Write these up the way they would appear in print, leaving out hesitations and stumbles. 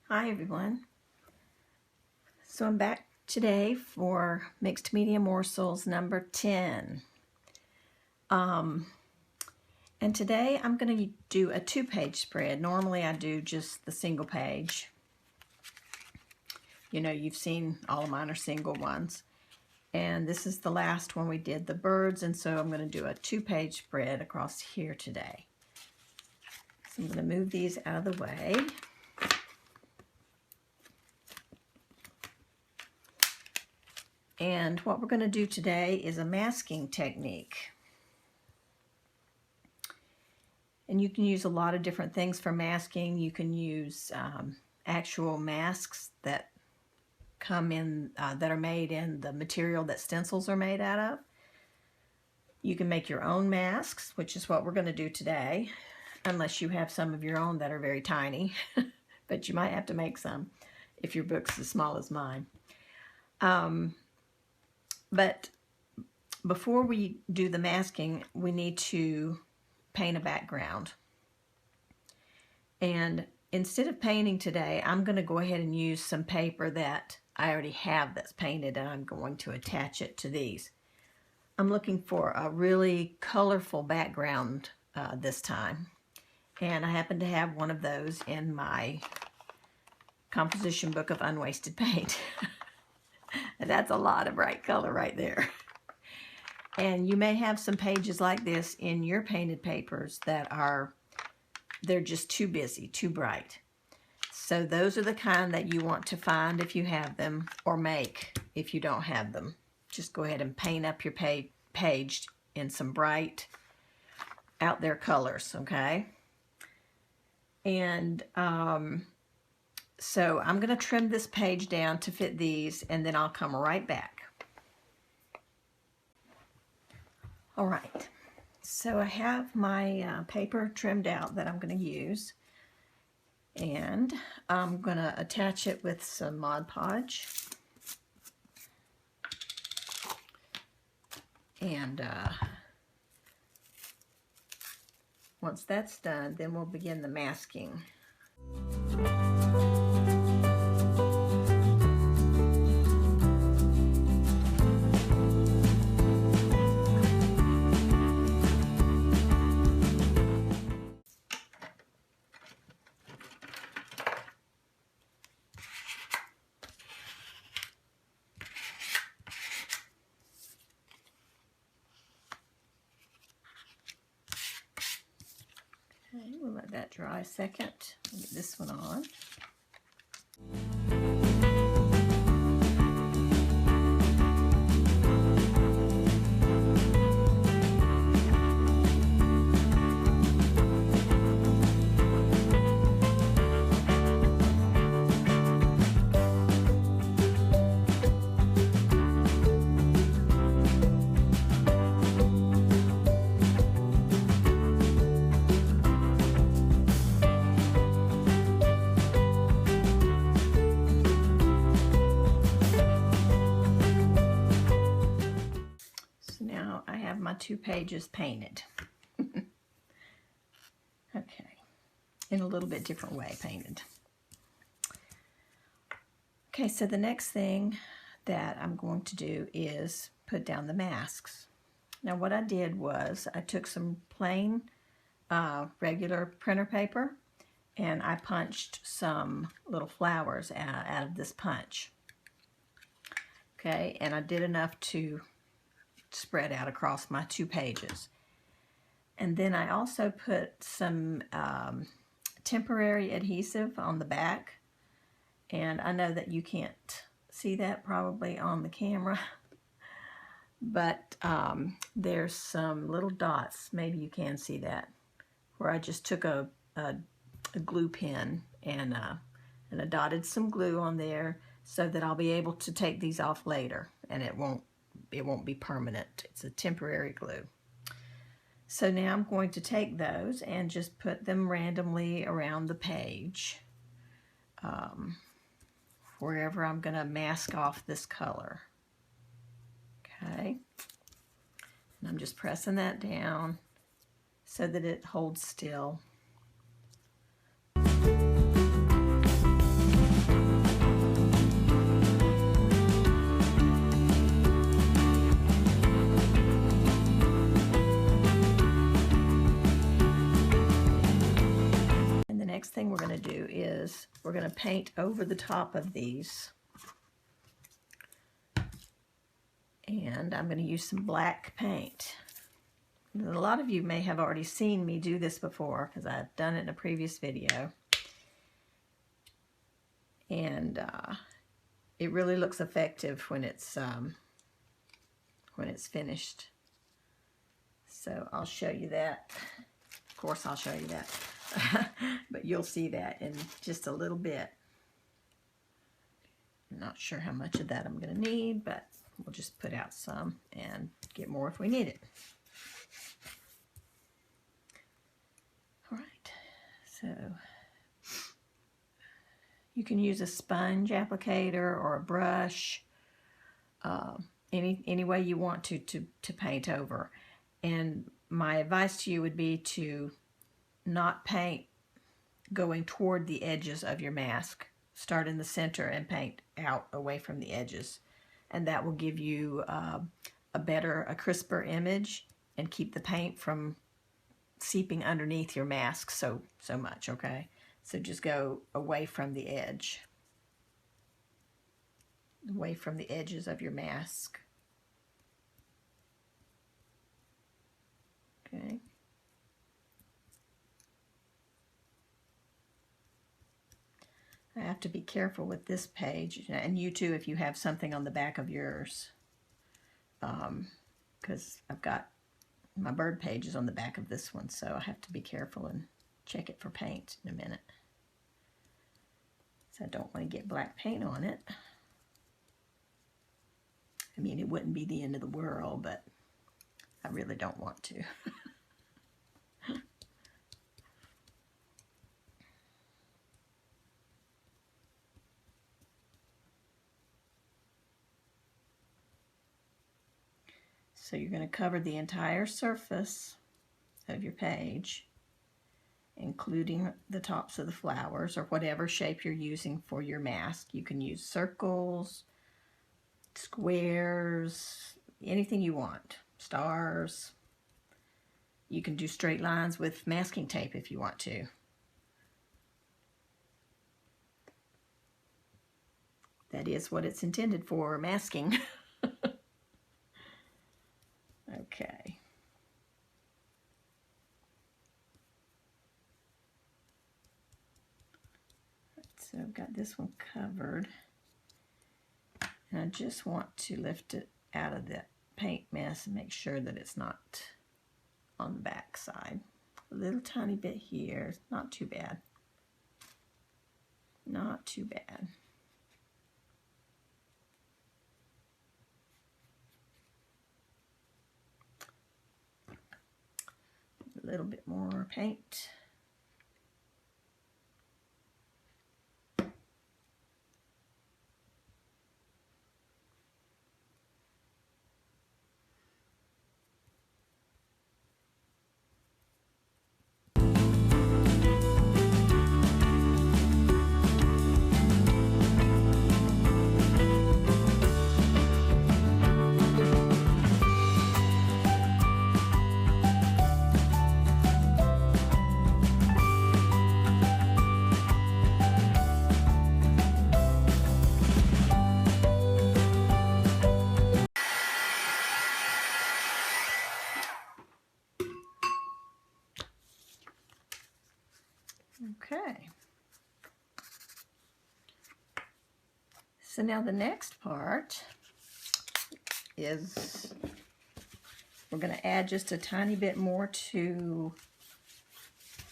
Hi everyone. So I'm back today for Mixed Media Morsels number 10. And today I'm going to do a 2-page spread. Normally I do just the single page. You know, you've seen all of mine are single ones. And this is the last one we did, the birds, and so I'm going to do a 2-page spread across here today. So I'm going to move these out of the way. And what we're going to do today is a masking technique. And you can use a lot of different things for masking. You can use actual masks that come in, that are made in the material that stencils are made out of. You can make your own masks, which is what we're going to do today, unless you have some of your own that are very tiny. But you might have to make some if your book's as small as mine. But before we do the masking, we need to paint a background. And instead of painting today, I'm going to go ahead and use some paper that I already have that's painted, and I'm going to attach it to these. I'm looking for a really colorful background this time. And I happen to have one of those in my composition book of unwasted paint. And that's a lot of bright color right there. And you may have some pages like this in your painted papers that they're just too busy, too bright. So those are the kind that you want to find if you have them, or make if you don't have them. Just go ahead and paint up your page in some bright out there colors, okay? And so I'm going to trim this page down to fit these, and then I'll come right back. All right, so I have my paper trimmed out that I'm going to use, and I'm going to attach it with some Mod Podge. And once that's done, then we'll begin the masking. Okay, we'll let that dry a second. We'll get this one on. My 2 pages painted. Okay, in a little bit different way painted. Okay, so the next thing that I'm going to do is put down the masks. Now what I did was I took some plain regular printer paper, and I punched some little flowers out of this punch. Okay, and I did enough to spread out across my 2 pages. And then I also put some temporary adhesive on the back, and I know that you can't see that probably on the camera, but there's some little dots, maybe you can see that, where I just took a glue pen and I dotted some glue on there so that I'll be able to take these off later, and it won't be permanent. It's a temporary glue. So now I'm going to take those and just put them randomly around the page, wherever I'm going to mask off this color. Okay, and I'm just pressing that down so that it holds still. next thing we're going to do is we're going to paint over the top of these. And I'm going to use some black paint. And a lot of you may have already seen me do this before because I've done it in a previous video. And it really looks effective when it's finished. So I'll show you that. Of course I'll show you that. But you'll see that in just a little bit. I'm not sure how much of that I'm going to need, but we'll just put out some and get more if we need it. All right, so you can use a sponge applicator or a brush, any way you want to paint over. And my advice to you would be to not paint going toward the edges of your mask. Start in the center and paint out away from the edges. And that will give you a crisper image and keep the paint from seeping underneath your mask so much, okay? So just go away from the edge. Away from the edges of your mask. Okay. I have to be careful with this page, and you too if you have something on the back of yours, because I've got my bird pages on the back of this one, so I have to be careful and check it for paint in a minute. So I don't want to get black paint on it. I mean, it wouldn't be the end of the world, but I really don't want to. So you're going to cover the entire surface of your page, including the tops of the flowers or whatever shape you're using for your mask. You can use circles, squares, anything you want, stars. You can do straight lines with masking tape if you want to. That is what it's intended for, masking. Okay. So I've got this one covered. And I just want to lift it out of the paint mess and make sure that it's not on the back side. A little tiny bit here, not too bad. Not too bad. A little bit more paint. Okay. So now the next part is we're going to add just a tiny bit more to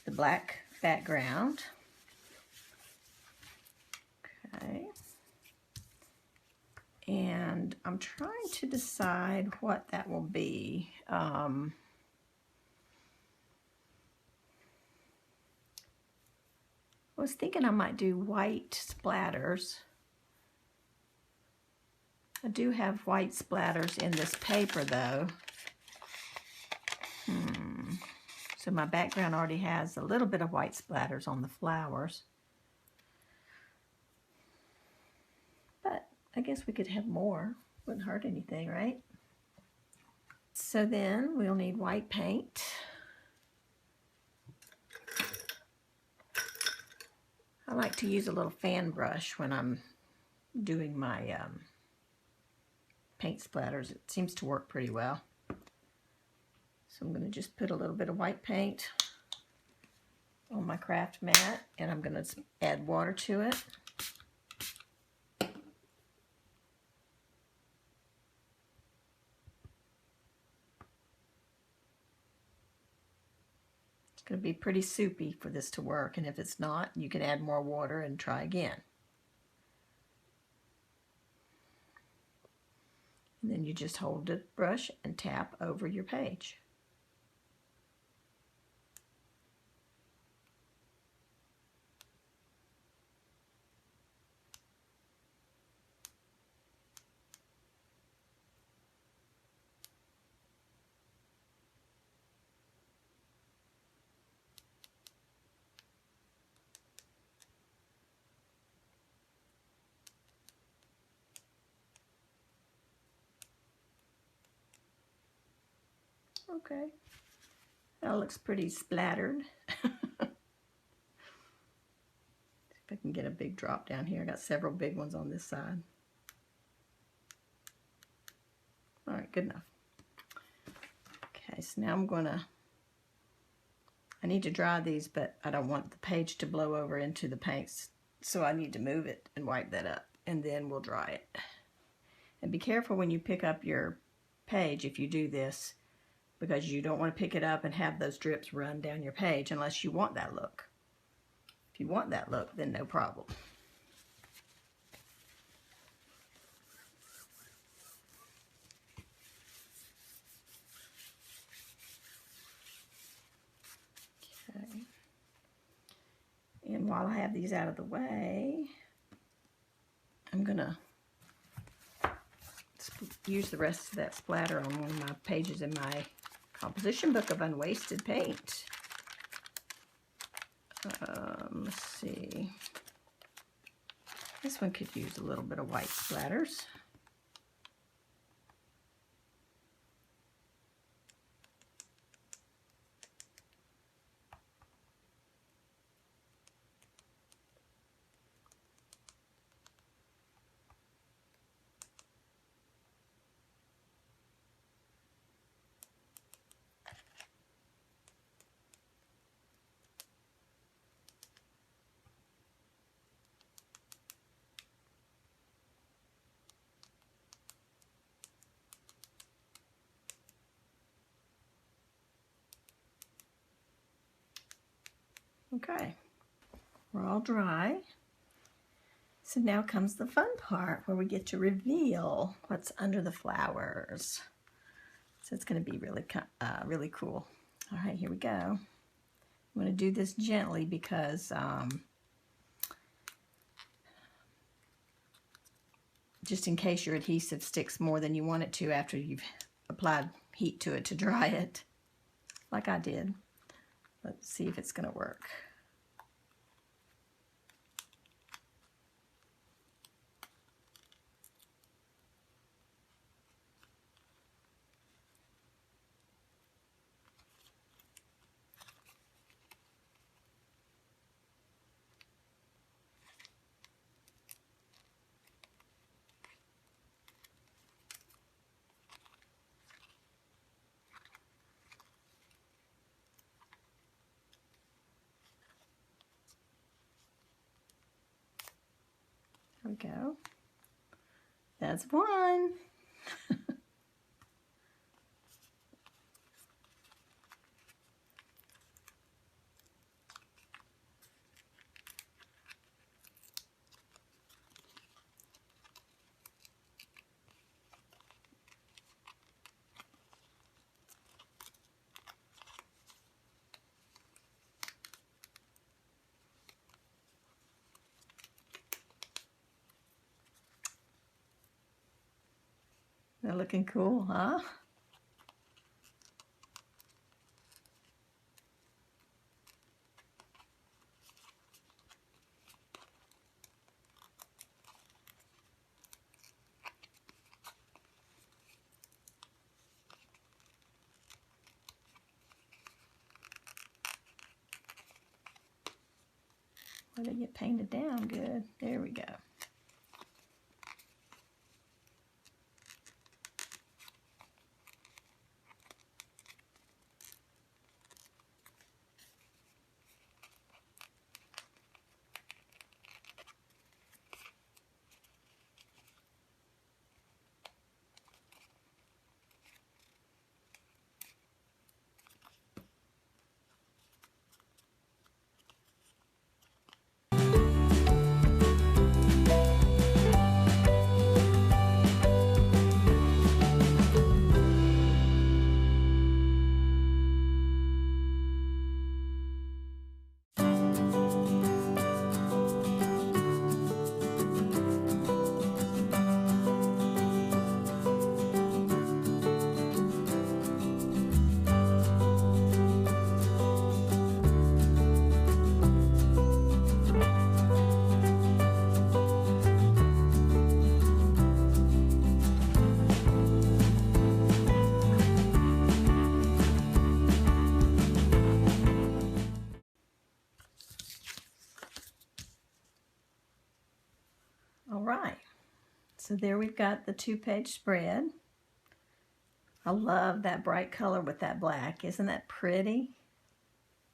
the black background. Okay. And I'm trying to decide what that will be. I was thinking I might do white splatters. I do have white splatters in this paper though. So my background already has a little bit of white splatters on the flowers. But I guess we could have more. Wouldn't hurt anything, right? So then we'll need white paint. I like to use a little fan brush when I'm doing my paint splatters. It seems to work pretty well. So I'm going to just put a little bit of white paint on my craft mat, and I'm going to add water to it. It's going to be pretty soupy for this to work, and if it's not, you can add more water and try again. And then you just hold the brush and tap over your page. Okay, that looks pretty splattered. See if I can get a big drop down here. I got several big ones on this side. All right, good enough. Okay, so now I need to dry these, but I don't want the page to blow over into the paints, so I need to move it and wipe that up, and then we'll dry it. And be careful when you pick up your page if you do this, because you don't want to pick it up and have those drips run down your page unless you want that look. If you want that look, then no problem. Okay. And while I have these out of the way, I'm gonna use the rest of that splatter on one of my pages in my composition book of unwasted paint. Let's see. This one could use a little bit of white splatters. Okay, we're all dry. So now comes the fun part where we get to reveal what's under the flowers. So it's going to be really cool. All right, here we go. I'm going to do this gently because just in case your adhesive sticks more than you want it to after you've applied heat to it to dry it, like I did. Let's see if it's going to work. There we go. That's one. They're looking cool, huh? where they get painted down good. There we go. All right, so there we've got the 2-page spread. I love that bright color with that black. Isn't that pretty?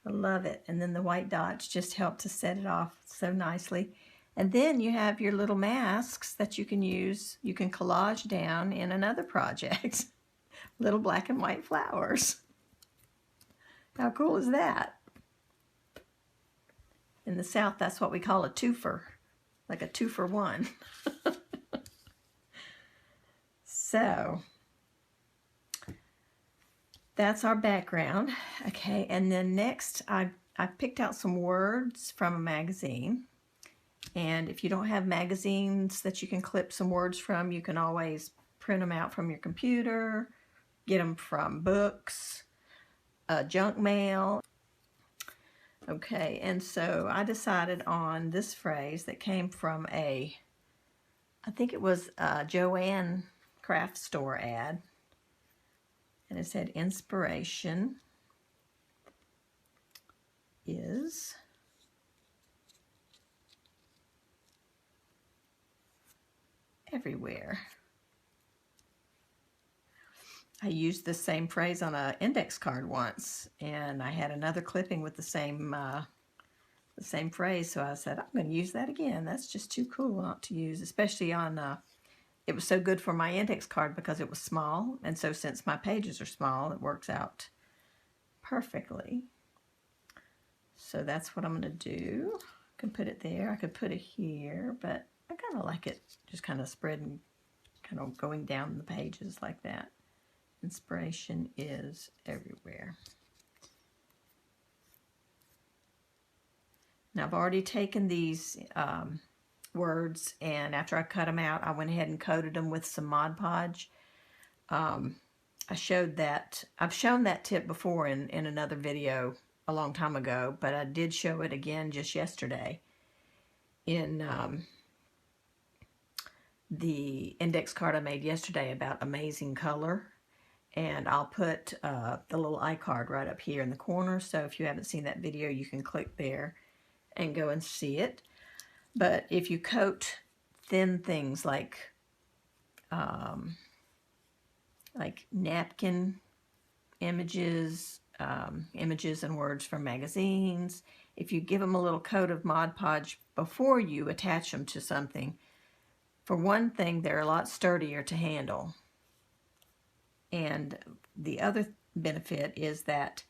I love it. And then the white dots just help to set it off so nicely. And then you have your little masks that you can use. You can collage down in another project. Little black and white flowers. How cool is that? In the South, that's what we call a twofer. Like a 2-for-1. So that's our background. Okay, and then next I picked out some words from a magazine. And if you don't have magazines that you can clip some words from, you can always print them out from your computer, get them from books, junk mail. Okay, and so I decided on this phrase that came from I think it was a Joanne craft store ad. And it said, inspiration is everywhere. I used the same phrase on an index card once, and I had another clipping with the same phrase, so I said, I'm going to use that again. That's just too cool not to use, especially on, it was so good for my index card because it was small, and so since my pages are small, it works out perfectly. So that's what I'm going to do. I can put it there. I could put it here, but I kind of like it just kind of spreading, kind of going down the pages like that. Inspiration is everywhere. Now I've already taken these words, and after I cut them out, I went ahead and coated them with some Mod Podge. I've shown that tip before in another video a long time ago, but I did show it again just yesterday in the index card I made yesterday about amazing color. And I'll put the little iCard right up here in the corner, so if you haven't seen that video, you can click there and go and see it. But if you coat thin things like napkin images, images and words from magazines, if you give them a little coat of Mod Podge before you attach them to something, for one thing, they're a lot sturdier to handle. And the other benefit is that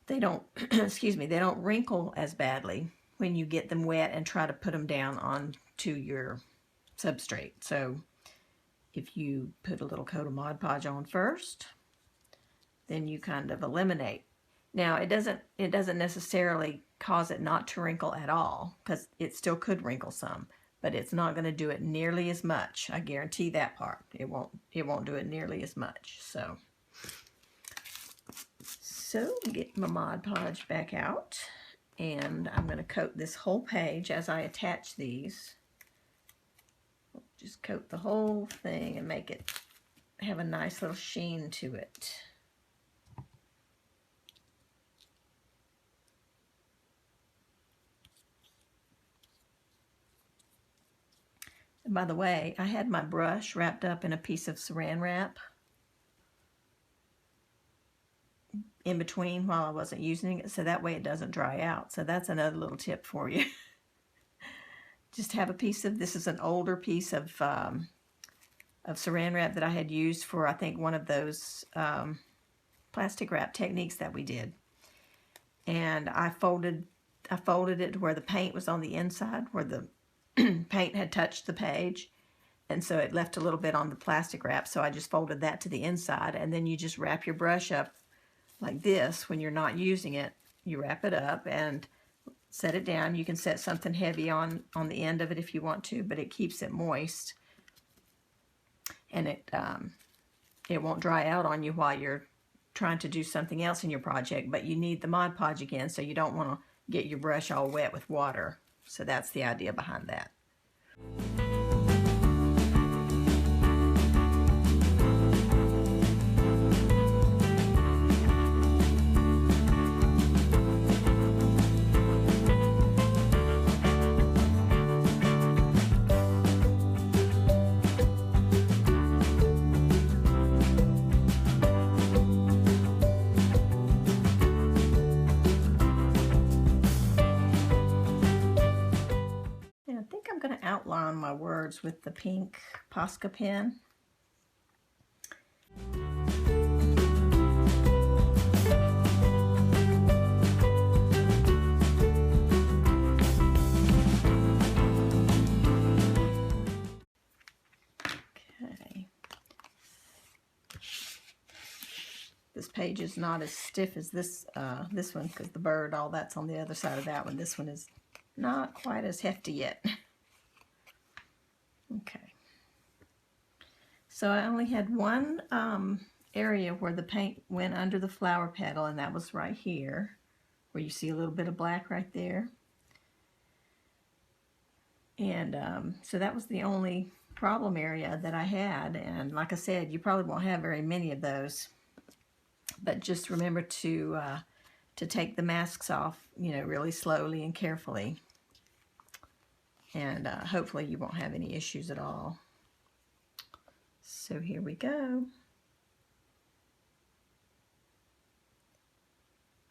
they don't, excuse me, they don't wrinkle as badly when you get them wet and try to put them down onto your substrate. So if you put a little coat of Mod Podge on first, then you kind of eliminate. Now it doesn't necessarily cause it not to wrinkle at all, because it still could wrinkle some, but it's not going to do it nearly as much. I guarantee that part. It won't do it nearly as much. So get my Mod Podge back out, and I'm going to coat this whole page as I attach these. Just coat the whole thing and make it have a nice little sheen to it. And by the way, I had my brush wrapped up in a piece of saran wrap in between while I wasn't using it, so that way it doesn't dry out. So that's another little tip for you. Just have a piece of, this is an older piece of saran wrap that I had used for, I think, one of those plastic wrap techniques that we did. And I folded it to where the paint was on the inside, where the paint had touched the page, and so it left a little bit on the plastic wrap, so I just folded that to the inside, and then you just wrap your brush up like this. When you're not using it, you wrap it up and set it down. You can set something heavy on the end of it if you want to, but it keeps it moist, and it won't dry out on you while you're trying to do something else in your project. But you need the Mod Podge again, so you don't want to get your brush all wet with water. So that's the idea behind that. I think I'm going to outline my words with the pink Posca pen. Okay. This page is not as stiff as this one, because the bird, all that's on the other side of that one. This one is not quite as hefty yet. Okay. So I only had one area where the paint went under the flower petal, and that was right here, where you see a little bit of black right there. And so that was the only problem area that I had. And like I said, you probably won't have very many of those. But just remember to take the masks off, you know, really slowly and carefully. And hopefully you won't have any issues at all. So here we go.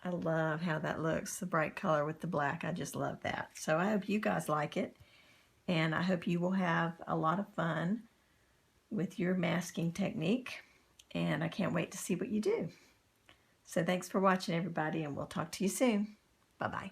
I love how that looks, the bright color with the black. I just love that. So I hope you guys like it, and I hope you will have a lot of fun with your masking technique, and I can't wait to see what you do. So thanks for watching, everybody, and we'll talk to you soon. Bye-bye.